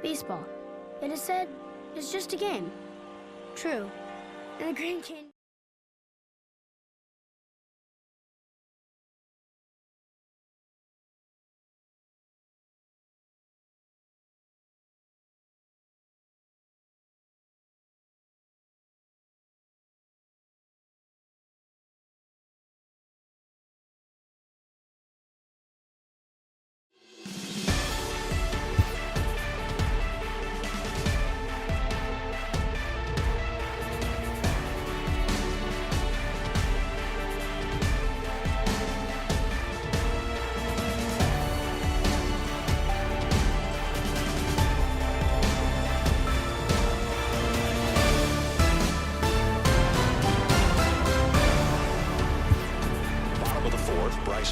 baseball. It is said it's just a game. True. And the Grand Canyon...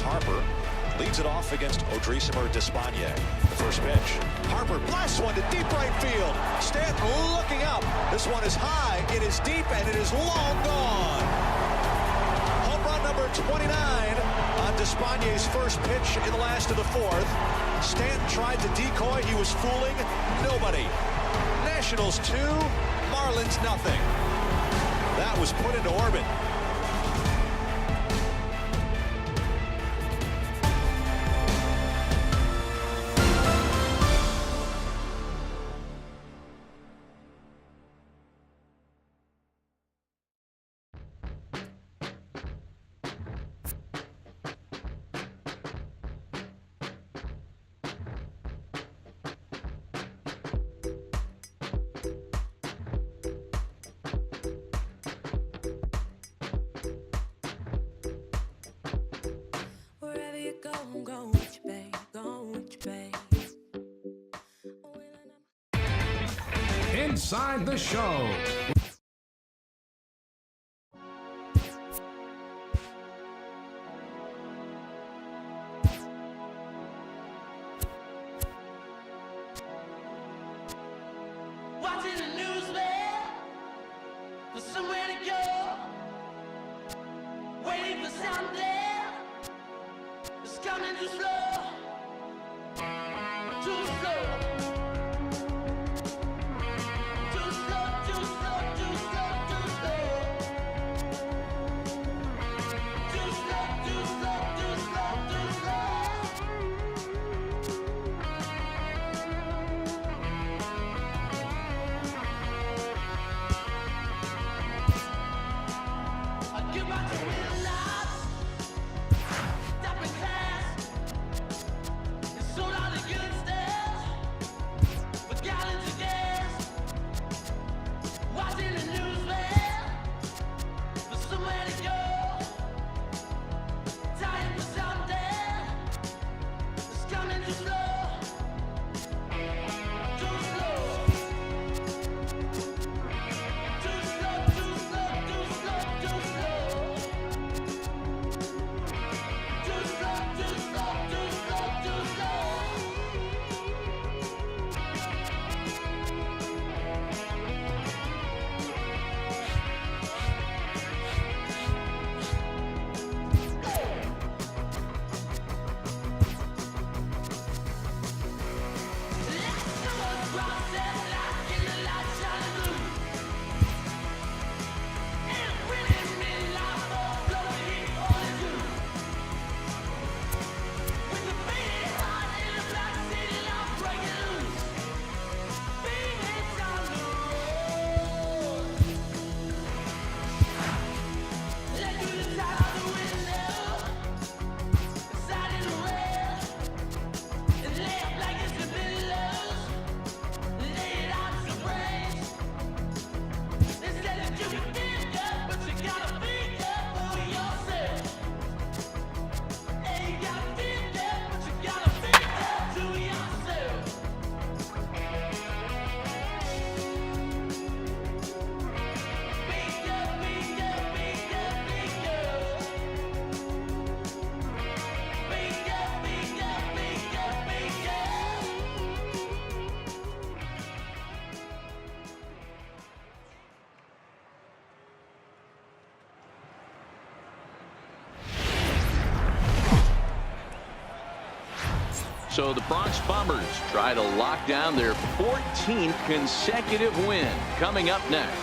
Harper leads it off against Odrisamer Despaigne. The first pitch. Harper blasts one to deep right field. Stanton looking up. This one is high, it is deep, and it is long gone. Home run number 29 on Despaigne's first pitch in the last of the fourth. Stanton tried to decoy. He was fooling nobody. Nationals 2, Marlins nothing. That was put into orbit. Inside the Show. Watching the news, man, for somewhere to go. Waiting for someday, it's coming too slow, too slow. So the Bronx Bombers try to lock down their 14th consecutive win. Coming up next.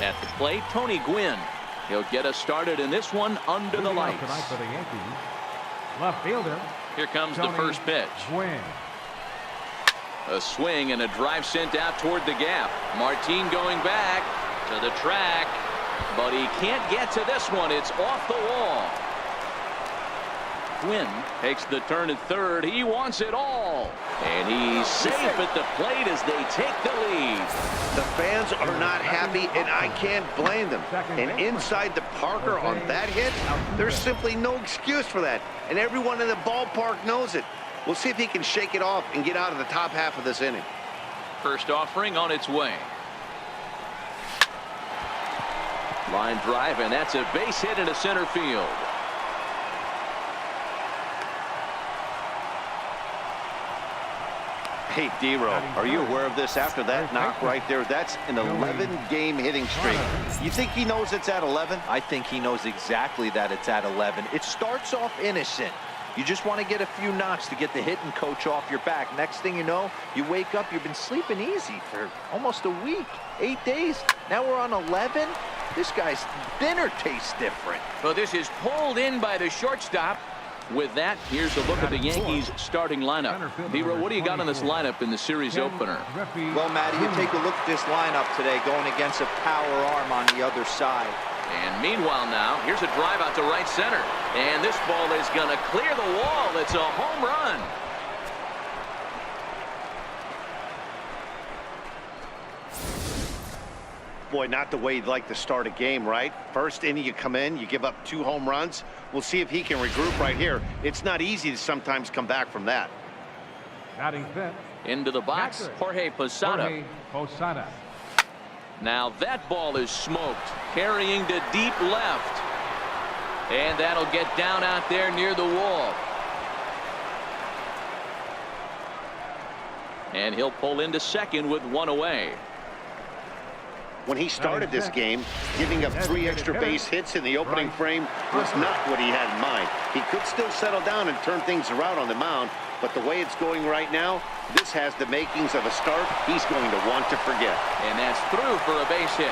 At the plate, Tony Gwynn. He'll get us started in this one under the lights. Tonight for the Yankees, left fielder. Here comes the first pitch. Gwynn. A swing and a drive sent out toward the gap. Martin going back to the track, but he can't get to this one. It's off the wall. Gwynn takes the turn at third. He wants it all. And he's safe at the plate as they take the lead. The fans are not happy, and I can't blame them. And inside the Parker on that hit, there's simply no excuse for that. And everyone in the ballpark knows it. We'll see if he can shake it off and get out of the top half of this inning. First offering on its way. Line drive, and that's a base hit into center field. Hey, D-Row, are you aware of this? After that knock right there, that's an 11-game hitting streak. You think he knows it's at 11? I think he knows exactly that it's at 11. It starts off innocent. You just want to get a few knocks to get the hitting coach off your back. Next thing you know, you wake up, you've been sleeping easy for almost a week, 8 days. Now we're on 11. This guy's dinner tastes different. Well, this is pulled in by the shortstop. With that, here's a look at the Yankees starting lineup. D-Row, what do you got on this lineup in the series opener? Well, Matty, you take a look at this lineup today going against a power arm on the other side. And meanwhile now, here's a drive out to right center. And this ball is going to clear the wall. It's a home run. Boy, not the way you'd like to start a game, right? First inning, you come in, you give up 2 home runs. We'll see if he can regroup right here. It's not easy to sometimes come back from that. Batting fifth. Into the box, Jorge Posada. Now that ball is smoked, carrying to deep left. And that'll get down out there near the wall. And he'll pull into second with 1 away. When he started this game, giving up 3 extra base hits in the opening frame was not what he had in mind. He could still settle down and turn things around on the mound, but the way it's going right now, this has the makings of a start he's going to want to forget. And that's through for a base hit.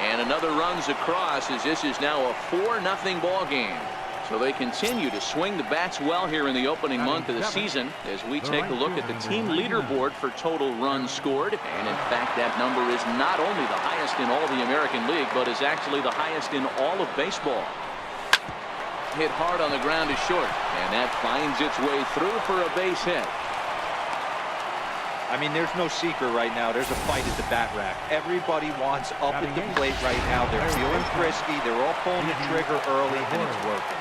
And another runs across as this is now a 4-0 ball game. So they continue to swing the bats well here in the opening month of the season as we take a look at the team leaderboard for total runs scored. And in fact, that number is not only the highest in all the American League, but is actually the highest in all of baseball. Hit hard on the ground is short, and that finds its way through for a base hit. I mean, there's no secret right now. There's a fight at the bat rack. Everybody wants up at the plate right now. They're feeling frisky. They're all pulling the trigger early, and it's working.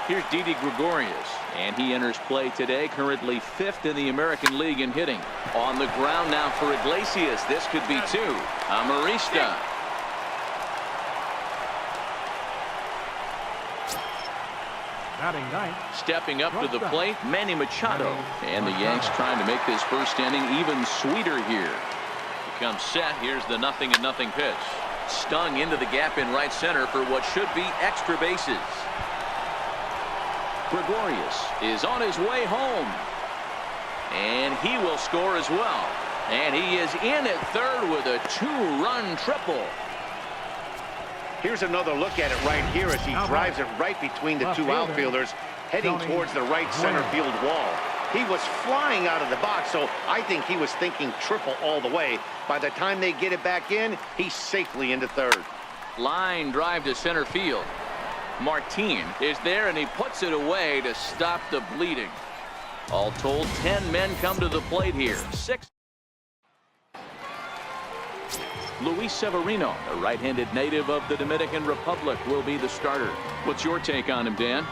Here's Didi Gregorius, and he enters play today, currently 5th in the American League in hitting. On the ground now for Iglesias. This could be 2. Amarista. Batting ninth. Stepping up to the plate, Manny Machado. And the Yanks trying to make this first inning even sweeter here. Becomes set. Here's the 0-0 pitch. Stung into the gap in right center for what should be extra bases. Gregorius is on his way home. And he will score as well. And he is in at third with a 2-run triple. Here's another look at it right here as he drives it right between the 2 outfielders, heading towards the right center field wall. He was flying out of the box, so I think he was thinking triple all the way. By the time they get it back in, he's safely into third. Line drive to center field. Martin is there, and he puts it away to stop the bleeding. All told, 10 men come to the plate here. 6. Luis Severino, a right-handed native of the Dominican Republic, will be the starter. What's your take on him, Dan?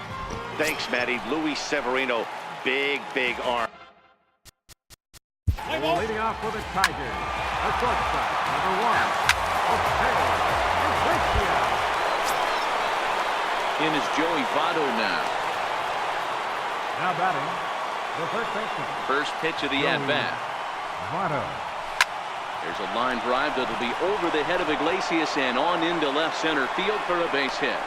Thanks, Matty. Luis Severino, big arm. Leading off for the Tigers, the shortstop, number 1, Iglesias. In is Joey Votto now. Now batting, The first baseman. First pitch of the at-bat. Votto. There's a line drive that'll be over the head of Iglesias and on into left center field for a base hit.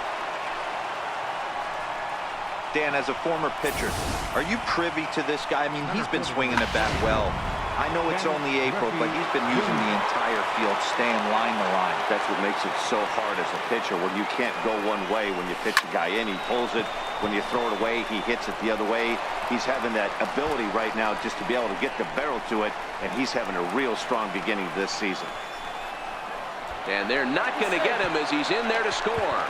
Dan, as a former pitcher, are you privy to this guy? I mean, he's been swinging the bat well. I know it's only April, but he's been using the entire field, staying line to line. That's what makes it so hard as a pitcher when you can't go one way. When you pitch a guy in, he pulls it. When you throw it away, he hits it the other way. He's having that ability right now just to be able to get the barrel to it, and he's having a real strong beginning of this season. And they're not going to get him as he's in there to score.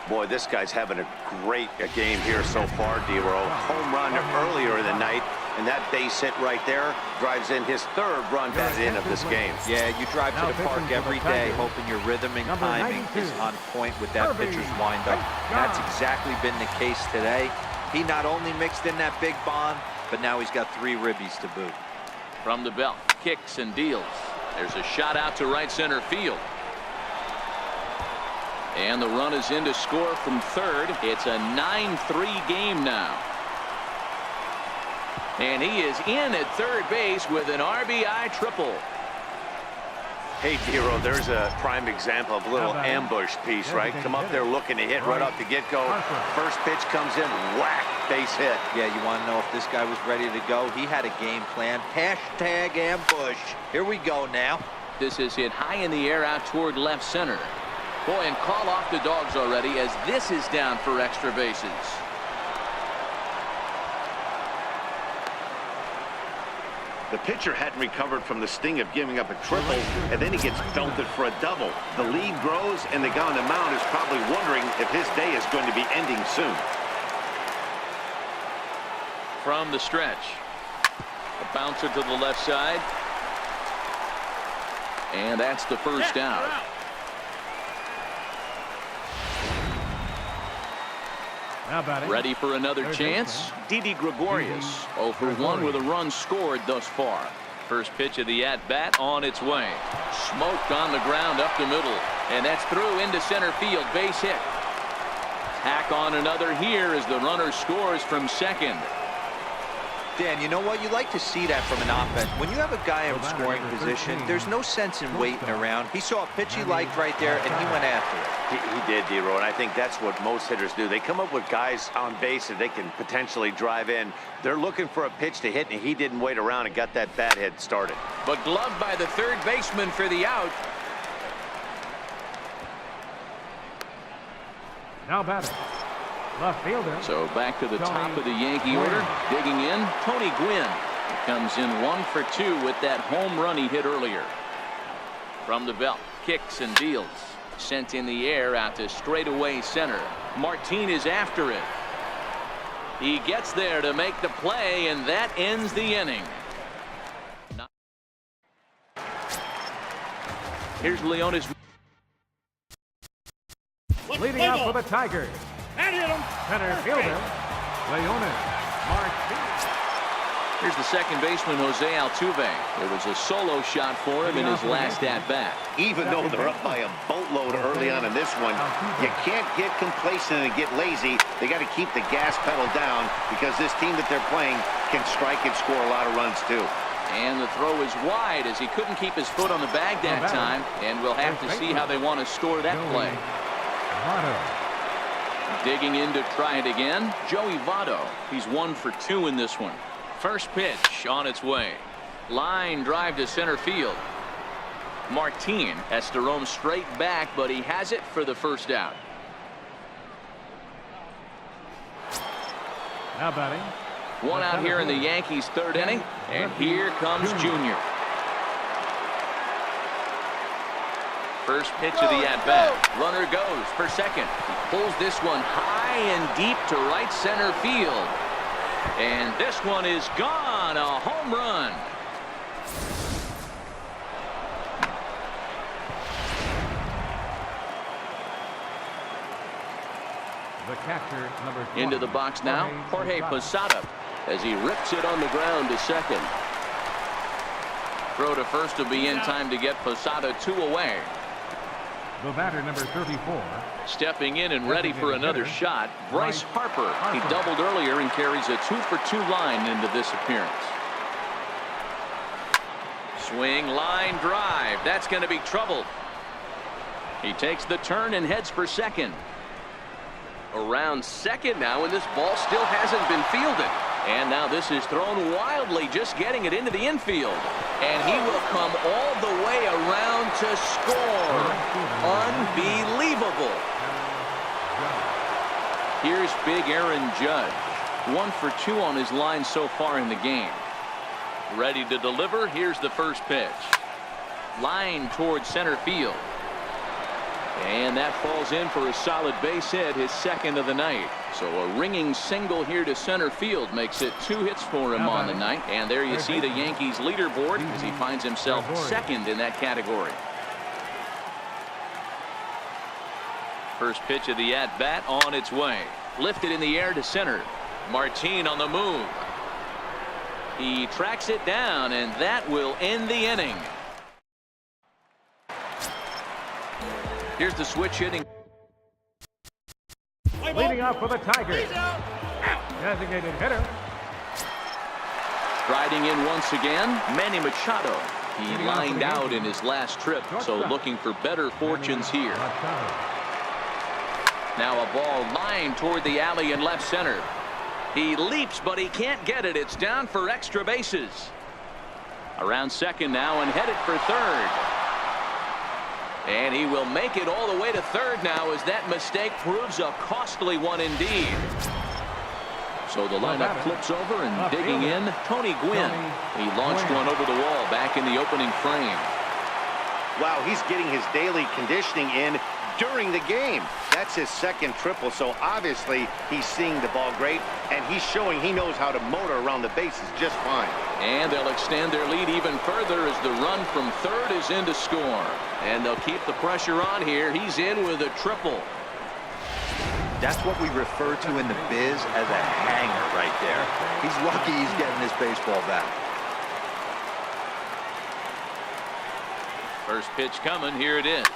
Boy, this guy's having a great game here so far, D-Row. Home run earlier in the night, and that base hit right there drives in his third run at the end of this game. Yeah, you drive to the park every day hoping your rhythm and timing is on point with that pitcher's windup. That's exactly been the case today. He not only mixed in that big bomb, but now he's got 3 ribbies to boot. From the belt, kicks and deals. There's a shot out to right center field. And the run is in to score from third. It's a 9-3 game now. And he is in at third base with an RBI triple. Hey, D-Row, there's a prime example of a little ambush piece, right? Come up there looking to hit right off the get-go. First pitch comes in, whack, base hit. Yeah, you want to know if this guy was ready to go? He had a game plan. Hashtag ambush. Here we go now. This is hit high in the air out toward left center. Boy, and call off the dogs already as this is down for extra bases. The pitcher hadn't recovered from the sting of giving up a triple, and then he gets belted for a double. The lead grows, and the guy on the mound is probably wondering if his day is going to be ending soon. From the stretch. A bouncer to the left side. And that's the first out. Ready for another chance? Didi Gregorius 0 for 1 with a run scored thus far. First pitch of the at-bat on its way. Smoked on the ground up the middle. And that's through into center field. Base hit. Tack on another here as the runner scores from second. Dan, you know what? You like to see that from an offense. When you have a guy in scoring position, there's no sense in waiting around. He saw a pitch he liked right there, and he went after it. He did, D-Row, and I think that's what most hitters do. They come up with guys on base that they can potentially drive in. They're looking for a pitch to hit, and he didn't wait around and got that bat hit started. But gloved by the third baseman for the out. Now batting. Left fielder. So back to the top of the Yankee order. Digging in, Tony Gwynn. Comes in 1 for 2 with that home run he hit earlier. From the belt, kicks and deals. Sent in the air out to straightaway center. Martin is after it. He gets there to make the play, and that ends the inning. Here's Leonis. Leading out for the Tigers. That hit him. Center fielder, Leonis Martinez. Here's the second baseman, Jose Altuve. It was a solo shot for him in his last at-bat. Even though they're up by a boatload early on in this one, you can't get complacent and get lazy. They got to keep the gas pedal down because this team that they're playing can strike and score a lot of runs too. And the throw is wide as he couldn't keep his foot on the bag that time. And we'll have to see how they want to score that play. Digging in to try it again, Joey Votto. He's 1 for 2 in this one. First pitch on its way. Line drive to center field. Martin has to roam straight back, but he has it for the first out. Now batting. One out here in the Yankees' third inning, and here comes Junior. First pitch of the at-bat. Runner goes for second. He pulls this one high and deep to right center field. And this one is gone. A home run. The catcher, number 20. Into the box now, Jorge Posada, as he rips it on the ground to second. Throw to first will be in time to get Posada 2 away. The batter, number 34. Stepping in and ready for another shot, Bryce Harper. He doubled earlier and carries a 2-for-2 line into this appearance. Swing, line drive. That's going to be trouble. He takes the turn and heads for second. Around second now, and this ball still hasn't been fielded. And now this is thrown wildly, just getting it into the infield. And he will come all the way around to score. Unbelievable. Here's big Aaron Judge. 1 for 2 on his line so far in the game. Ready to deliver. Here's the first pitch. Line towards center field. And that falls in for a solid base hit, his second of the night. So a ringing single here to center field makes it 2 hits for him on the night. And there you see the Yankees leaderboard as he finds himself second in that category. First pitch of the at-bat on its way. Lifted in the air to center. Martin on the move. He tracks it down, and that will end the inning. Here's the switch hitting. Leading off for the Tigers. Designated hitter. Riding in once again, Manny Machado. He lined out in his last trip, so looking for better fortunes here. Now a ball lined toward the alley in left center. He leaps, but he can't get it. It's down for extra bases. Around second now and headed for third. And he will make it all the way to third now as that mistake proves a costly one indeed. So the lineup flips over and digging in, Tony Gwynn. He launched one over the wall back in the opening frame. Wow, he's getting his daily conditioning in during the game. That's his second triple, so obviously he's seeing the ball great, and he's showing he knows how to motor around the bases just fine. And they'll extend their lead even further as the run from third is in to score. And they'll keep the pressure on here. He's in with a triple. That's what we refer to in the biz as a hanger right there. He's lucky he's getting his baseball back. First pitch coming. Here it is.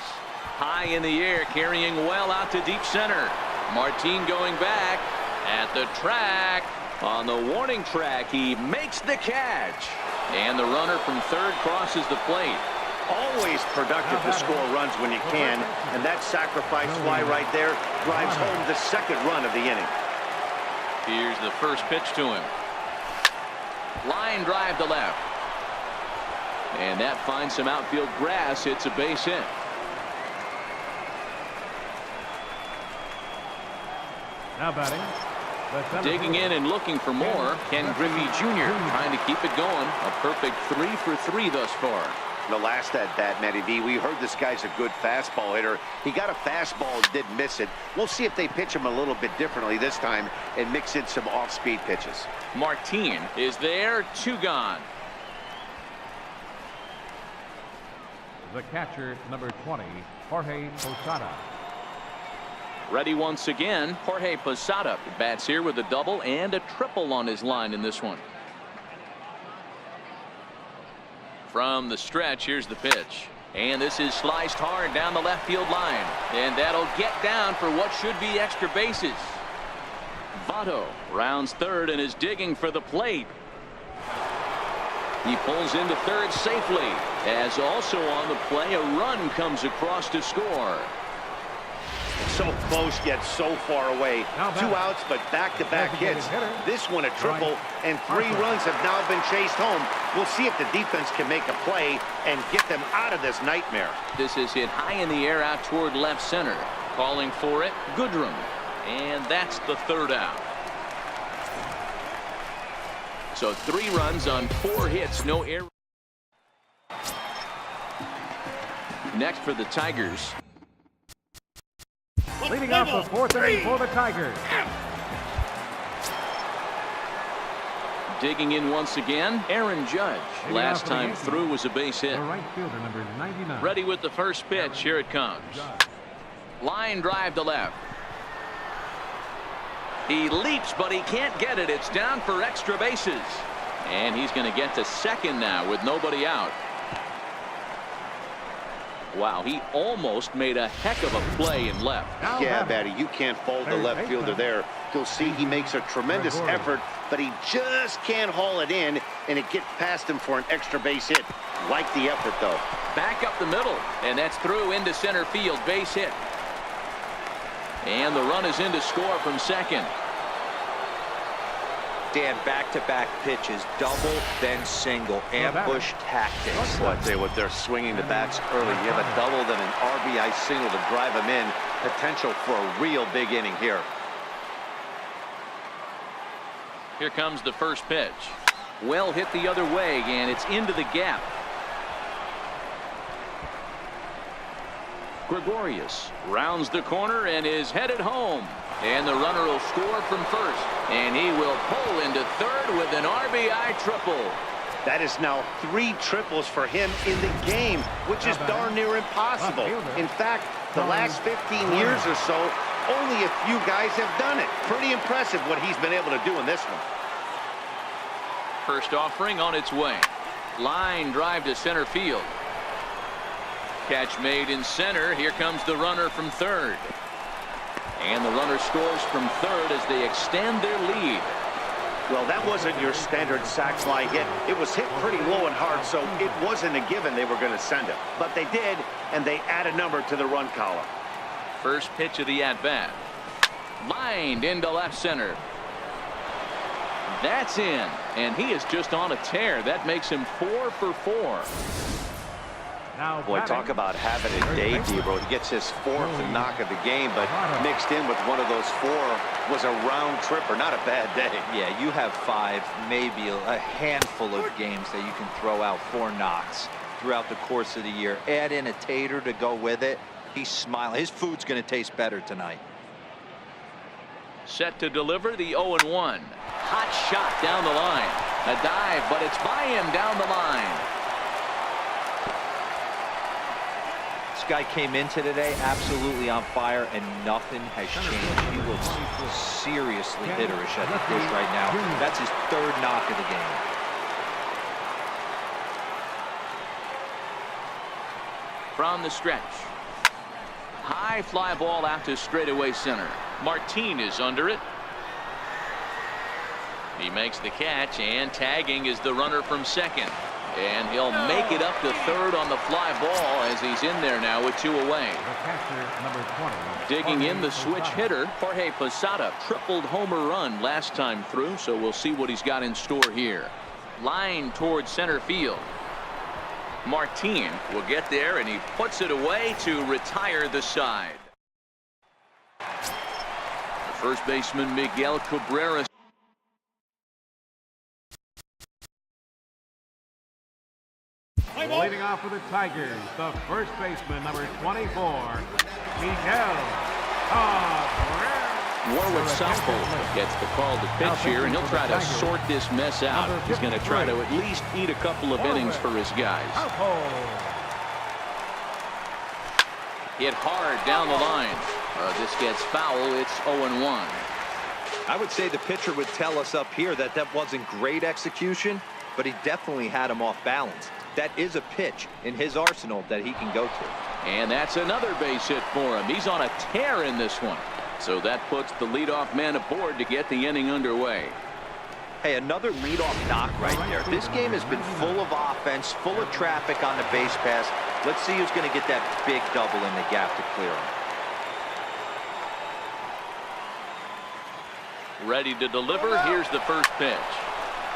High in the air, carrying well out to deep center. Martin going back at the track. On the warning track, he makes the catch. And the runner from third crosses the plate. Always productive to score runs when you can, and that sacrifice fly right there drives home the second run of the inning. Here's the first pitch to him. Line drive to left. And that finds some outfield grass. It's a base hit. Now batting. Digging in and looking for more. Ken Griffey Jr. trying to keep it going. A perfect 3 for 3 thus far. The last at-bat, Matty V, we heard this guy's a good fastball hitter. He got a fastball and did miss it. We'll see if they pitch him a little bit differently this time and mix in some off-speed pitches. Martin is there. 2 gone. The catcher, number 20, Jorge Posada. Ready once again, Jorge Posada bats here with a double and a triple on his line in this one. From the stretch, here's the pitch. And this is sliced hard down the left field line. And that'll get down for what should be extra bases. Votto rounds third and is digging for the plate. He pulls into third safely, as also on the play a run comes across to score. So close yet so far away. 2 outs, but back-to-back hits. This one a triple, and 3 runs have now been chased home. We'll see if the defense can make a play and get them out of this nightmare. This is hit high in the air out toward left center. Calling for it, Goodrum. And that's the third out. So 3 runs on 4 hits, no error. Next for the Tigers. Leading off the 4th inning for the Tigers. Digging in once again, Aaron Judge. Last time through was a base hit. The right fielder, number 99. Ready with the first pitch. Here it comes. Line drive to left. He leaps, but he can't get it. It's down for extra bases. And he's going to get to second now with nobody out. Wow, he almost made a heck of a play in left. Yeah, Batty, you can't fault the left fielder there. You'll see he makes a tremendous effort, but he just can't haul it in, and it gets past him for an extra base hit. Like the effort, though. Back up the middle, and that's through into center field, base hit. And the run is in to score from second. Dan, back-to-back pitches, double, then single, ambush tactics. Well, I'd say what they're swinging the bats early. You have a double, then an RBI single to drive him in. Potential for a real big inning here. Here comes the first pitch. Well hit the other way, and it's into the gap. Gregorius rounds the corner and is headed home. And the runner will score from first. And he will pull into third with an RBI triple. That is now 3 triples for him in the game, which is darn near impossible. In fact, the last 15 years or so, only a few guys have done it. Pretty impressive what he's been able to do in this one. First offering on its way. Line drive to center field. Catch made in center. Here comes the runner from third. And the runner scores from third as they extend their lead. Well, that wasn't your standard sac fly hit. It was hit pretty low and hard, so it wasn't a given they were going to send it. But they did, and they add a number to the run column. First pitch of the at-bat. Lined into left center. That's in, and he is just on a tear. That makes him 4 for 4. Boy, talk about having a day, Debro. He gets his 4th knock of the game, but mixed in with one of those 4 was a round tripper. Not a bad day. Yeah, you have 5, maybe a handful of games that you can throw out 4 knocks throughout the course of the year. Add in a tater to go with it. He's smiling. His food's going to taste better tonight. Set to deliver the 0-1. Hot shot down the line. A dive, but it's by him down the line. This guy came into today absolutely on fire, and nothing has changed. He looks seriously hitterish at the plate right now. That's his 3rd knock of the game. From the stretch. High fly ball out to straightaway center. Martin is under it. He makes the catch, and tagging is the runner from second. And he'll make it up to third on the fly ball as he's in there now with 2 away. Digging in the switch hitter, Jorge Posada tripled homer run last time through, so we'll see what he's got in store here. Line towards center field. Martin will get there, and he puts it away to retire the side. The first baseman Miguel Cabrera. Leading off for the Tigers, the first baseman, number 24, Miguel Cabrera. Warwick Southall gets the call to pitch here, and he'll try to sort this mess out. He's going to try to at least eat a couple of innings for his guys. Hit hard down the line. This gets foul. It's 0-1. I would say the pitcher would tell us up here that that wasn't great execution, but he definitely had him off balance. That is a pitch in his arsenal that he can go to. And that's another base hit for him. He's on a tear in this one. So that puts the leadoff man aboard to get the inning underway. Hey, another leadoff knock right there. This game has been full of offense, full of traffic on the base pass. Let's see who's going to get that big double in the gap to clear him. Ready to deliver. Here's the first pitch.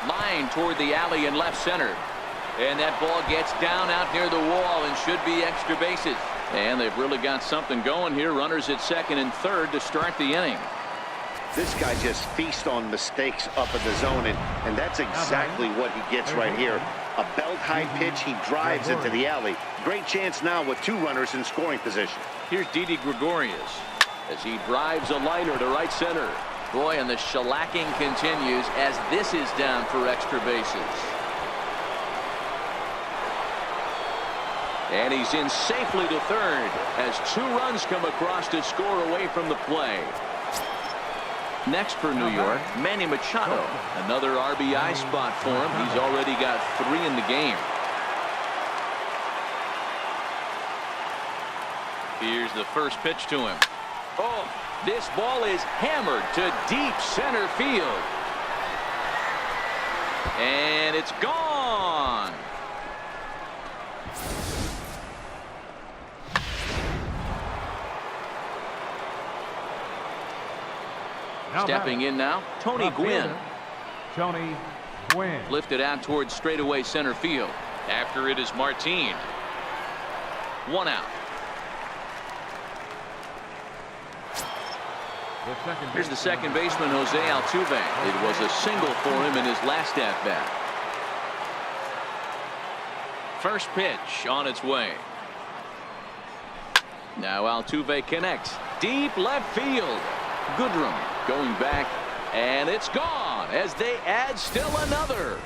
Line toward the alley in left center. And that ball gets down out near the wall and should be extra bases. And they've really got something going here. Runners at second and third to start the inning. This guy just feasts on mistakes up in the zone, and that's exactly what he gets right here. A belt-high pitch, he drives into the alley. Great chance now with 2 runners in scoring position. Here's Didi Gregorius as he drives a liner to right center. Boy, and the shellacking continues as this is down for extra bases. And he's in safely to third as 2 runs come across to score away from the play. Next for New York, Manny Machado. Another RBI spot for him. He's already got 3 in the game. Here's the first pitch to him. Oh, this ball is hammered to deep center field. And it's gone. Stepping in now, Tony Gwynn. Tony Gwynn. Lifted out towards straightaway center field. After it is Martin. 1 out. Here's the second baseman, Jose Altuve. It was a single for him in his last at-bat. First pitch on its way. Now Altuve connects. Deep left field. Goodrum going back, and it's gone as they add still another.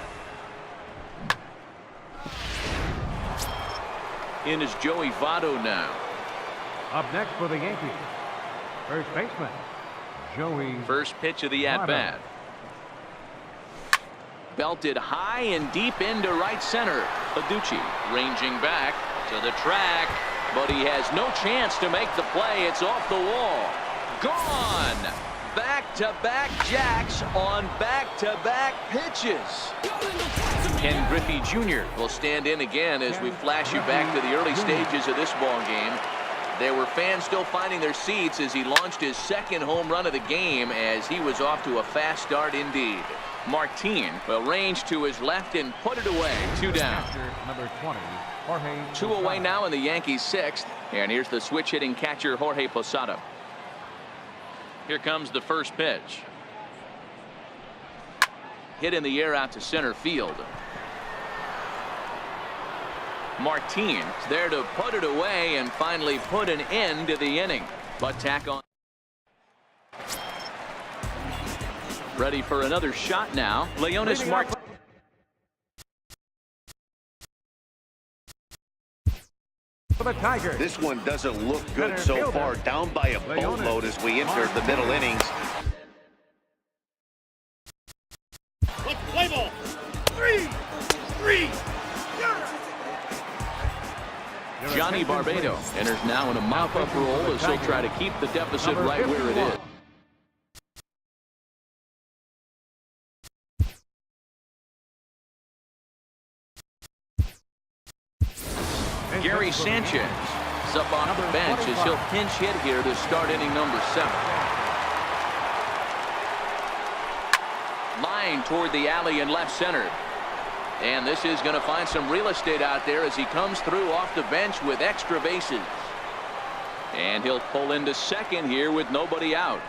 In is Joey Votto now. Up next for the Yankees, first baseman, Joey. First pitch of the at-bat. Belted high and deep into right center. Aducci ranging back to the track, but he has no chance to make the play. It's off the wall. Gone. Back-to-back jacks on back-to-back pitches. Ken Griffey Jr. will stand in again as we flash you back to the early stages of this ball game. There were fans still finding their seats as he launched his second home run of the game, as he was off to a fast start indeed. Martin will range to his left and put it away. 2 down. Number 20, Jorge 2 away now in the Yankees' 6th. And here's the switch hitting catcher Jorge Posada. Here comes the first pitch. Hit in the air out to center field. Martin there to put it away and finally put an end to the inning. But tack on. Ready for another shot now. Leonis Martin. For the Tigers. This one doesn't look good so far. Down by a boatload as we enter the middle innings. Play ball. 3. Johnny Barbado enters now in a mop-up role as he'll try to keep the deficit right where it is. Gary Sanchez is up off the bench as he'll pinch hit here to start inning number 7. Line toward the alley in left center. And this is going to find some real estate out there as he comes through off the bench with extra bases. And he'll pull into second here with nobody out.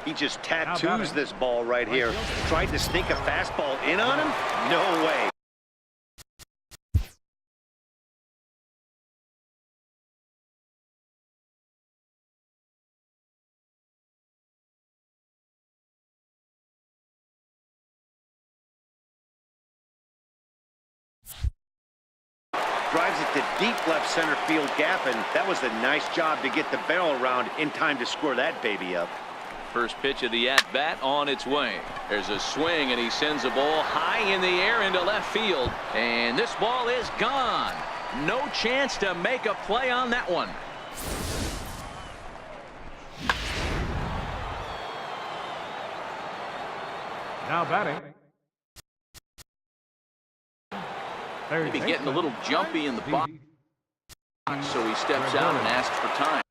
He just tattoos this ball right here. Tried to sneak a fastball in on him? No way. Drives it to deep left center field gap, and that was a nice job to get the barrel around in time to score that baby up. First pitch of the at-bat on its way. There's a swing, and he sends a ball high in the air into left field. And this ball is gone. No chance to make a play on that one. Now batting. Maybe getting a little jumpy in the box, so he steps out and asks for time.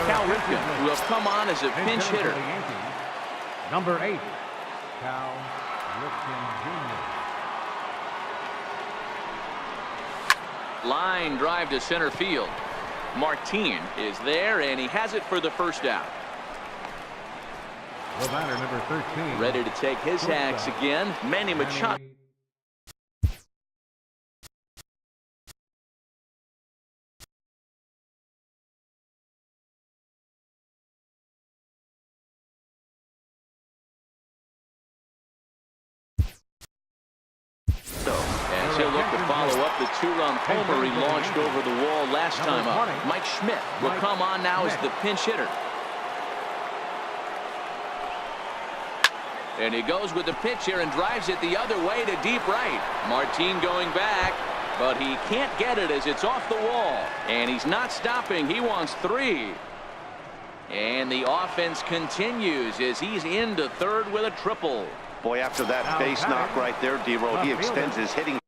Cal Ripken will come on as a pinch hitter. Number 8, Cal Ripken Jr. Line drive to center field. Martin is there, and he has it for the first out. The batter, number 13. Ready to take his hacks again, Manny Machado. As he'll look to follow up the 2-run homer he launched over the wall last time up. Mike Schmidt will come on now as the pinch hitter. And he goes with the pitch here and drives it the other way to deep right. Martin going back, but he can't get it as it's off the wall. And he's not stopping. He wants 3. And the offense continues as he's into third with a triple. Boy, after that base knock right there, D-Roll, he extends his hitting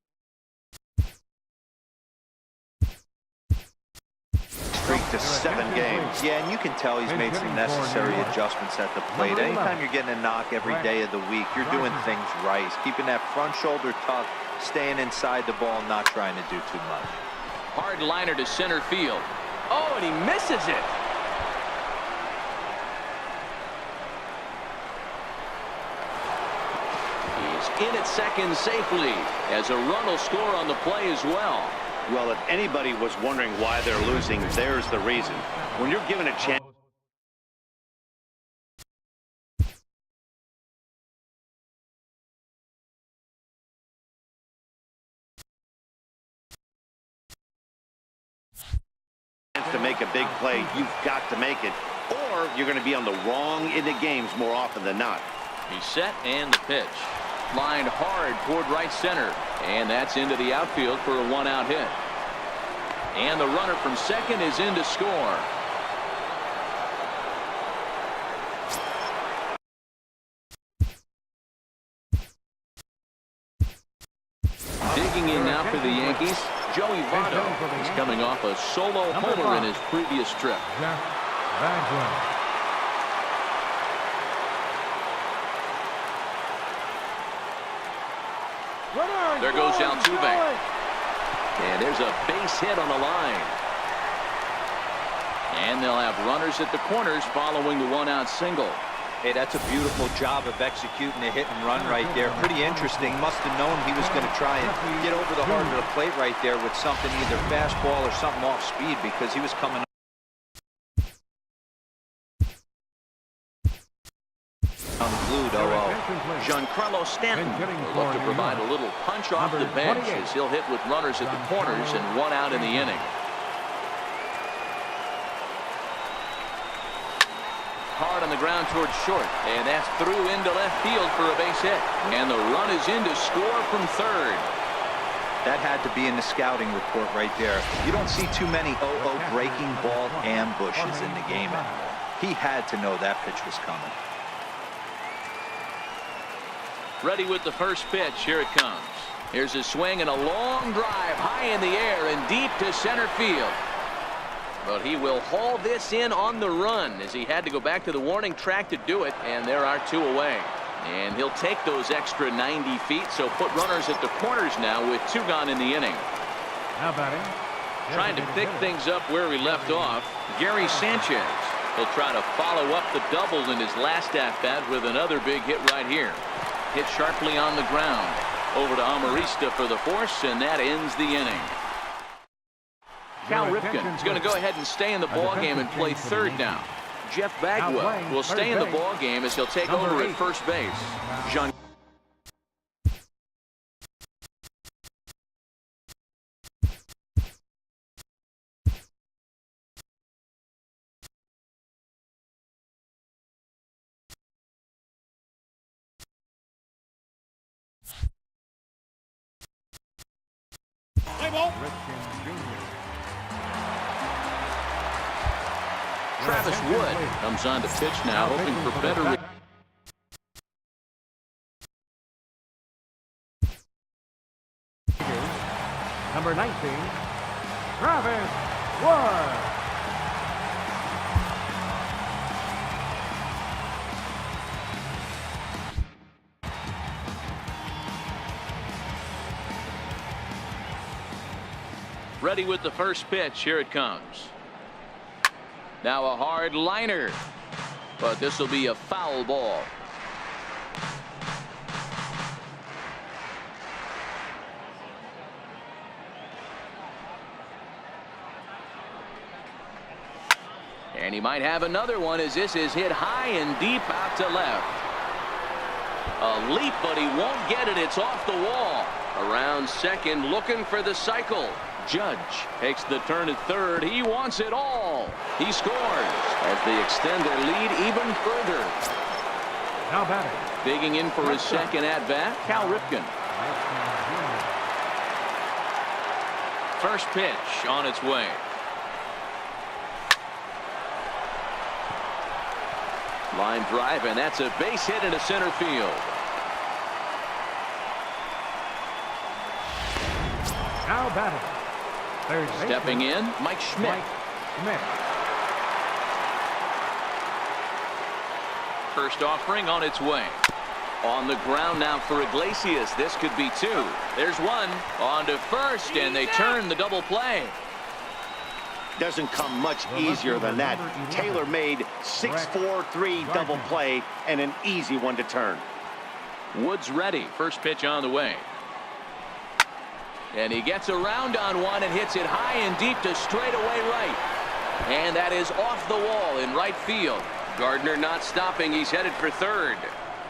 streak to 7 games. Yeah, and you can tell he's made some necessary adjustments at the plate. Anytime you're getting a knock every day of the week, you're doing things right. He's keeping that front shoulder tucked, staying inside the ball, not trying to do too much. Hard liner to center field. Oh, and he misses it. He's in at second safely as a run will score on the play as well. Well, if anybody was wondering why they're losing, there's the reason. When you're given a chance to make a big play, you've got to make it, or you're going to be on the wrong end of games more often than not. He's set and the pitch. Lined hard toward right center, and that's into the outfield for a 1-out hit. And the runner from second is in to score. Digging in now for the Yankees, Joey Votto. He's coming off a solo homer in his previous trip. There goes Altuve. And there's a base hit on the line. And they'll have runners at the corners following the 1-out single. Hey, that's a beautiful job of executing a hit and run right there. Pretty interesting. Must have known he was going to try and get over the heart of the plate right there with something, either fastball or something off speed, because he was coming unglued. 0-0. Giancarlo Stanton will look to provide a little punch off the bench as he'll hit with runners at the corners and 1 out in the inning. Hard on the ground towards short, and that's through into left field for a base hit. And the run is in to score from third. That had to be in the scouting report right there. You don't see too many 0-0 breaking ball ambushes in the game anymore. He had to know that pitch was coming. Ready with the first pitch. Here it comes. Here's a swing and a long drive high in the air and deep to center field. But he will haul this in on the run as he had to go back to the warning track to do it, and there are 2 away. And he'll take those extra 90 feet, so put runners at the corners now with 2 gone in the inning. Now batting. Trying to pick things up where we left off, Gary Sanchez. He'll try to follow up the double in his last at-bat with another big hit right here. Hit sharply on the ground. Over to Amarista for the force, and that ends the inning. Cal Ripken is going to go ahead and stay in the ballgame and play third now. Jeff Bagwell will stay in the ballgame as he'll take over at first base. John Travis Wood comes on the pitch now, hoping for better. Number 19, Travis Wood. Ready with the first pitch. Here it comes. Now a hard liner, but this will be a foul ball. And he might have another one as this is hit high and deep out to left. A leap, but he won't get it. It's off the wall. Around second, looking for the cycle. Judge takes the turn at third. He wants it all. He scores as they extend their lead even further. Now batting, Digging in for his second at-bat, Cal Ripken. First pitch on its way. Line drive, and that's a base hit into center field. Now batting. Third baseman, Stepping in, Mike Schmidt. Mike Schmidt. First offering on its way. On the ground now for Iglesias. This could be two. There's one. On to first, and they turn the double play. Doesn't come much easier than that. Taylor made 6-4-3 double play and an easy one to turn. Woods ready. First pitch on the way. And he gets around on one and hits it high and deep to straightaway right. And that is off the wall in right field. Gardner not stopping. He's headed for third.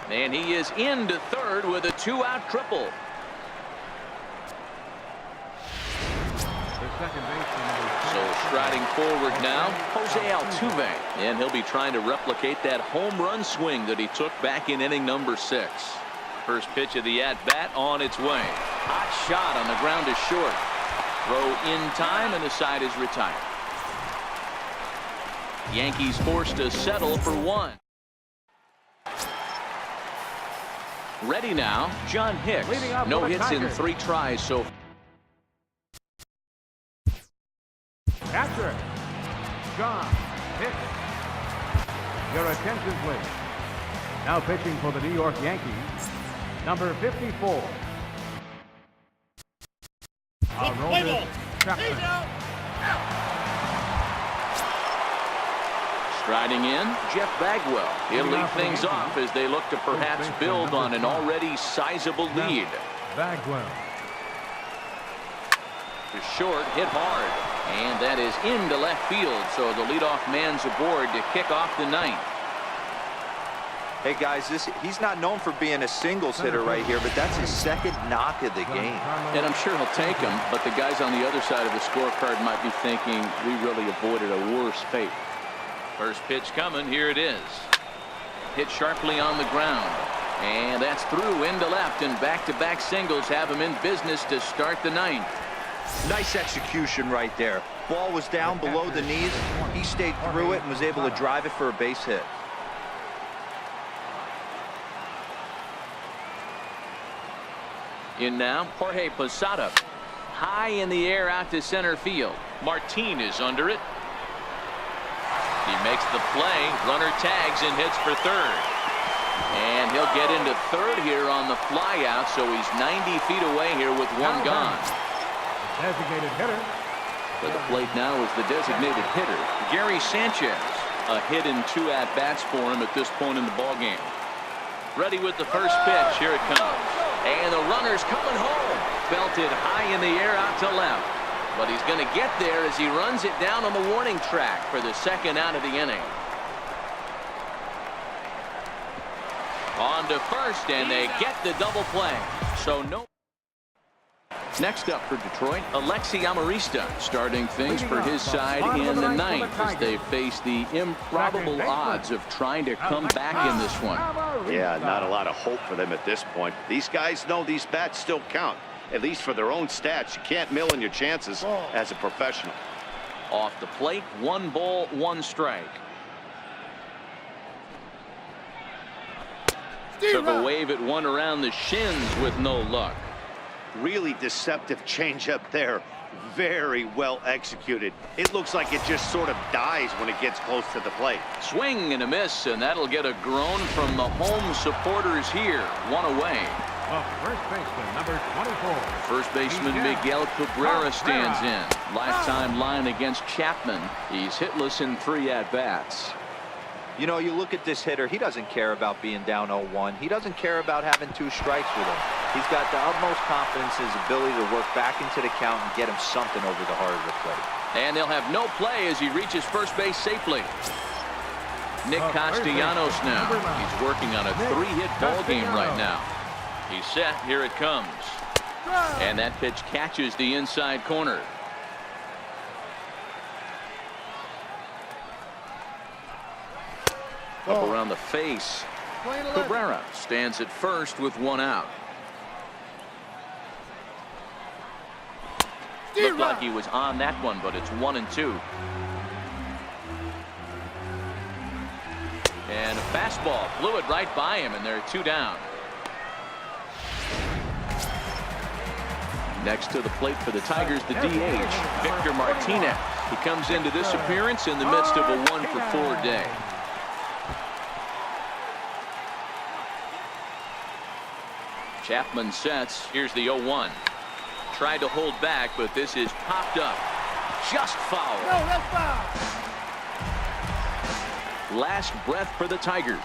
And he is into third with a two-out triple. So striding forward now, Jose Altuve. And he'll be trying to replicate that home run swing that he took back in inning number 6. First pitch of the at-bat on its way. Hot shot on the ground is short. Throw in time, and the side is retired. Yankees forced to settle for one. Ready now, John Hicks. No hits in 3 tries so far. Catcher, John Hicks. Your attention, please. Now pitching for the New York Yankees, number 54. Striding in, Jeff Bagwell. He'll lead things off as they look to perhaps build on an already sizable lead. Bagwell. To short, hit hard. And that is into left field, so the leadoff man's aboard to kick off the 9th. Hey guys, he's not known for being a singles hitter right here, but that's his second knock of the game. And I'm sure he'll take him, but the guys on the other side of the scorecard might be thinking we really avoided a worse fate. First pitch coming, here it is. Hit sharply on the ground. And that's through into left, and back-to-back singles have him in business to start the 9th. Nice execution right there. Ball was down below the knees. He stayed through it and was able to drive it for a base hit. In now, Jorge Posada. High in the air out to center field. Martin is under it. He makes the play. Runner tags and hits for third. And he'll get into third here on the flyout, so he's 90 feet away here with one gone. Designated hitter. For the plate now is the designated hitter, Gary Sanchez. A hit in 2 at-bats for him at this point in the ballgame. Ready with the first pitch. Here it comes. And the runner's coming home. Belted high in the air out to left. But he's going to get there as he runs it down on the warning track for the second out of the inning. On to first, and they get the double play. So no. Next up for Detroit, Alexi Amarista starting things for his side in the 9th as they face the improbable odds of trying to come back in this one. Yeah, not a lot of hope for them at this point. These guys know these bats still count, at least for their own stats. You can't mill in your chances as a professional. Off the plate, 1 ball, 1 strike. Took a wave at one around the shins with no luck. Really deceptive changeup there. Very well executed. It looks like it just sort of dies when it gets close to the plate. Swing and a miss, and that'll get a groan from the home supporters here. 1 away. First baseman, number 24. First baseman Miguel Cabrera stands in. Lifetime line against Chapman. He's hitless in 3 at-bats. You know, you look at this hitter, he doesn't care about being down 0-1. He doesn't care about having 2 strikes with him. He's got the utmost confidence in his ability to work back into the count and get him something over the heart of the plate. And they'll have no play as he reaches first base safely. Nick Castellanos now. He's working on a 3-hit ball game right now. He's set. Here it comes. And that pitch catches the inside corner. Up around the face. playing 11. Cabrera stands at first with one out. Looked like he was on that one, but it's 1-2. And a fastball blew it right by him, and they're 2 down. Next to the plate for the Tigers, the DH, Victor Martinez. He comes into this appearance in the midst of a 1-for-4 day. Chapman sets. Here's the 0-1. Tried to hold back, but this is popped up. Just foul. No, that's foul. Last breath for the Tigers.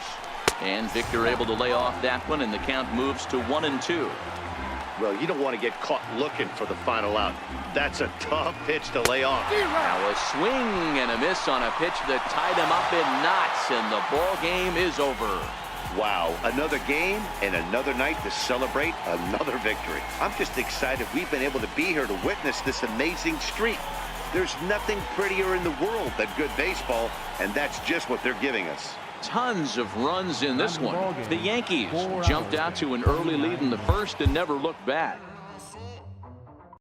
And Victor able to lay off that one, and the count moves to 1-2. Well, you don't want to get caught looking for the final out. That's a tough pitch to lay off. Now a swing and a miss on a pitch that tied him up in knots, and the ball game is over. Wow, another game and another night to celebrate another victory. I'm just excited we've been able to be here to witness this amazing streak. There's nothing prettier in the world than good baseball, and that's just what they're giving us. Tons of runs in this one. The Yankees jumped out to an early lead in the first and never looked back.